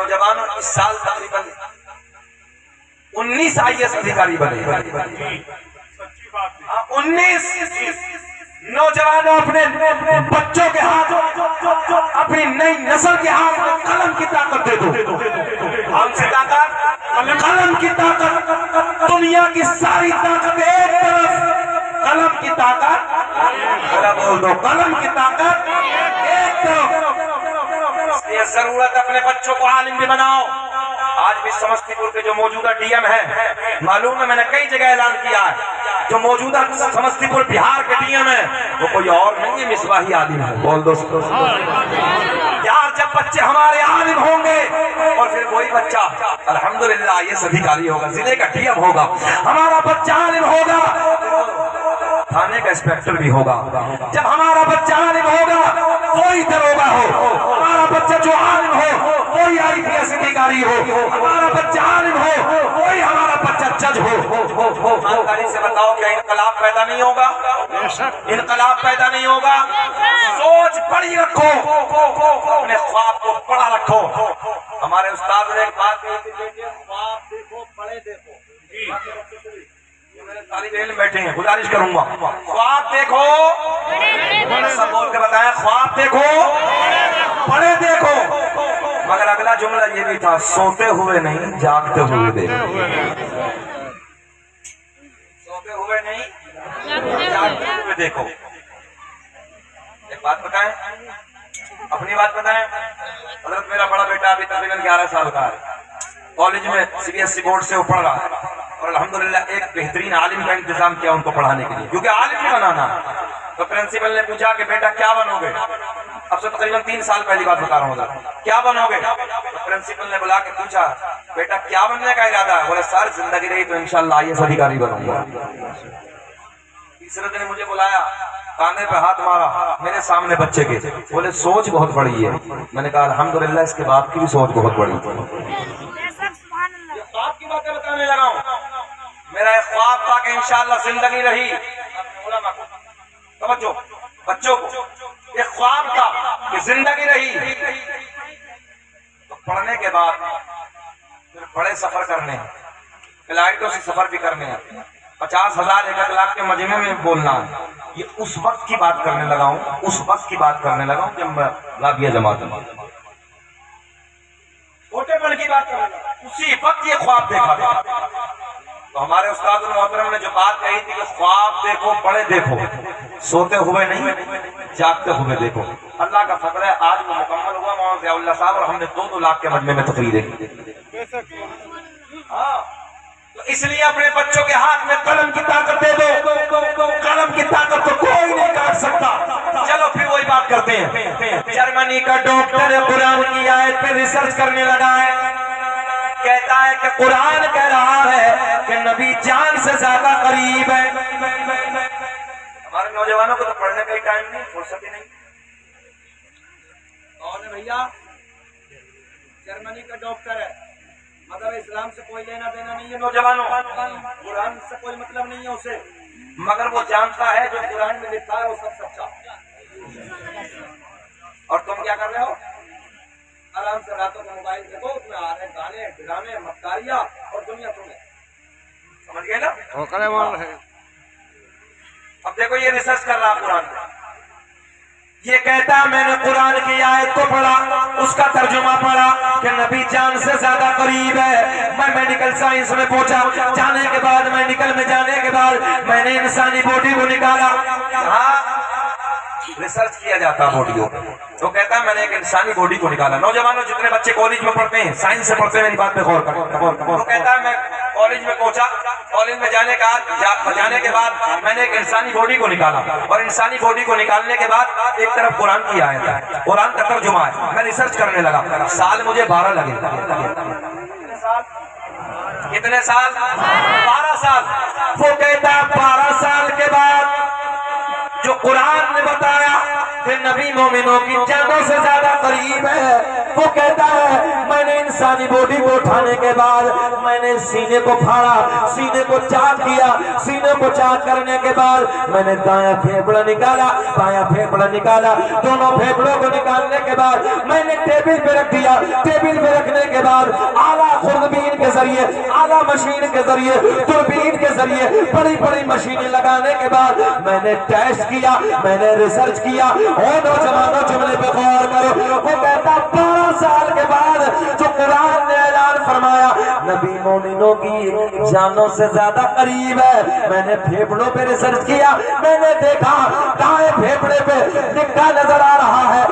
नौजवानों इस साल तकरीबन 19 IAS अधिकारी बने। 19 नौजवानों अपने बच्चों के हाथ, अपनी नई नस्ल के हाथ में कलम की ताकत दे दो। हमसे ताकत, कलम की ताकत। दुनिया की सारी ताकत एक तरफ, कलम की ताकत, बोल दो कलम की ताकत एक तरफ। ये जरूरत अपने बच्चों को आलिम भी बनाओ। आज भी समस्तीपुर के जो मौजूदा DM है, मालूम है मैंने कई जगह ऐलान किया है, जो मौजूदा समस्तीपुर बिहार के DM है वो कोई और नहीं है, मिसबाही आलिम है। बोल दोस्तों यार, जब बच्चे हमारे आलिम होंगे और फिर वही बच्चा अल्हम्दुलिल्लाह IAS अधिकारी होगा, जिले का DM होगा, हमारा बच्चा आलिम होगा, थाने का इंस्पेक्टर भी होगा। जब हमारा बच्चा आलिम होगा कोई दरोगा हो, हमारा बच्चा जो आलिम हो कोई IPS अधिकारी हो, हमारा बच्चा आलिम हो कोई हमारा बच्चा जज हो। ईमानदारी से बताओ क्या इनकलाब पैदा नहीं होगा? इनकलाब पैदा नहीं होगा? सोच बड़ी रखो, अपने ख्वाब को बड़ा रखो। हमारे उस्ताद ने एक बात कही थी, ख्वाब देखो बड़े देखो। मेरे तालिब इल्म बैठे हैं, गुजारिश करूंगा ख्वाब देखो, सब बोल के बताया ख्वाब देखो बड़े देखो। मगर अगला जुमला ये भी था, सोते हुए नहीं जागते हुए देखो। सोते हुए नहीं जागते हुए देखो। एक बात बताएं, अपनी बात बताएं। हजरत मेरा बड़ा बेटा अभी तकरीबन 11 साल का है, कॉलेज में CBSE बोर्ड से वो पढ़ रहा है और अल्हम्दुलिल्लाह एक बेहतरीन आलिम का इंतजाम किया उनको पढ़ाने के लिए, क्योंकि आलिम भी बनाना। तो प्रिंसिपल ने पूछा कि बेटा क्या बनोगे? अब से तकरीबन 3 साल पहली बात बता रहा हूँ, क्या बनोगे? तो प्रिंसिपल ने बुला के पूछा बेटा क्या बनने का इरादा है? बोले सर जिंदगी रही तो इंशाल्लाह IAS अधिकारी बनूंगा। तीसरे दिन मुझे बुलाया, काने पे हाथ मारा मेरे सामने बच्चे के, बोले सोच बहुत बड़ी है। मैंने कहा अल्हम्दुलिल्लाह इसके बाप की भी सोच बहुत बड़ी है। ख्वाब की बातें बताने लगा हूँ। मेरा एक ख्वाब था कि इंशाल्लाह जिंदगी रही, समझो बच्चों को, एक ख्वाब था कि जिंदगी रही तो पढ़ने के बाद फिर बड़े सफर करने हैं, फ्लाइटों से सफर भी करने हैं, 50,000 1 लाख के मजमे में बोलना है। ये उस वक्त की बात करने लगा हूँ, उस वक्त की बात करने लगा हूँ जब मैं लाभिया जमात में छोटेपन की बात करने लगा, उसी वक्त ये ख्वाब देखा था। तो हमारे उस्ताद मोहतरम ने जो बात कही थी कि ख्वाब देखो बड़े देखो, सोते हुए नहीं जागते हुए देखो। अल्लाह का फजल है आज वो मुकम्मल हुआ मौलाना ज़ियाउल्लाह साहब और हमने 2-2 लाख के मजमे में तकरीर की। हाँ, तो इसलिए अपने बच्चों के हाथ में कलम की ताकत दे दो। कलम की ताकत तो कोई नहीं काट सकता। चलो फिर वही बात करते हैं। जर्मनी का डॉक्टर कुरान की आयत पे रिसर्च करने लगा है, कहता है कि कुरान कह रहा है कि नबी जान से ज्यादा करीब है। हमारे नौजवानों को तो पढ़ने का ही टाइम नहीं, फुर्सत ही नहीं। कौन है भैया? जर्मनी का डॉक्टर है, मतलब इस्लाम से कोई लेना देना नहीं है नौजवानों, कुरान से कोई मतलब नहीं है उसे, मगर वो जानता है जो कुरान में लिखा है वो सब सच्चा। और तुम क्या कर रहे हो? आराम से रातों को मोबाइल देखो, उसमें आ रहे गाने ड्रामे मक्कारियां और दुनिया तुम्हें, समझ गए ना? अब देखो ये रिसर्च कर रहा कुरान में, ये कहता है मैंने कुरान की आयत को पढ़ा, उसका तर्जुमा पढ़ा कि नबी जान से ज्यादा करीब है। मैं मेडिकल साइंस में पहुंचा, जाने के बाद मेडिकल में जाने के बाद मैंने इंसानी बॉडी को निकाला। हाँ, रिसर्च किया जाता बॉडियों, तो कहता है मैंने एक इंसानी बॉडी को निकाला। नौजवानों जितने बच्चे कॉलेज में पढ़ते हैं, साइंस से पढ़ते हैं, मेरी बात पे गौर करो। तो कहता है मैं कॉलेज में पहुंचा, कॉलेज में जाने के बाद मैंने एक इंसानी बॉडी को निकाला और इंसानी बॉडी को निकालने के बाद एक तरफ कुरान की आयत है, कुरान का तर्जुमा है। मैं रिसर्च करने लगा, साल मुझे 12 लगे। कितने साल? 12 साल। वो कहता है 12 साल के बाद जो कुरान ने बताया कि नबी मोमिनों की जानों से ज्यादा करीब है, वो कहता है मैंने इंसानी बॉडी को उठाने के बाद मैंने सीने को फाड़ा, सीने को चाक किया। सीने को चाक करने के बाद मैंने दायां फेफड़ा निकाला, बायां फेफड़ा निकाला। दोनों फेफड़ों को निकालने के बाद मैंने टेबल पे रख दिया। टेबल पे रखने के बाद आला खुर्दबीन के जरिए, आला मशीन के जरिए, दूरबीन के जरिए बड़ी बड़ी मशीनें लगाने के बाद मैंने टेस्ट किया, मैंने रिसर्च किया। और नौजवानों जुमले पे गौर करो, वो कहता 12 साल के बाद जो कुरान ने ऐलान फरमाया नबी मोमिनों की जानों से ज्यादा करीब है। मैंने फेफड़ों पे रिसर्च किया, मैंने देखा दाएं फेफड़े पे निक्का नजर आ रहा है,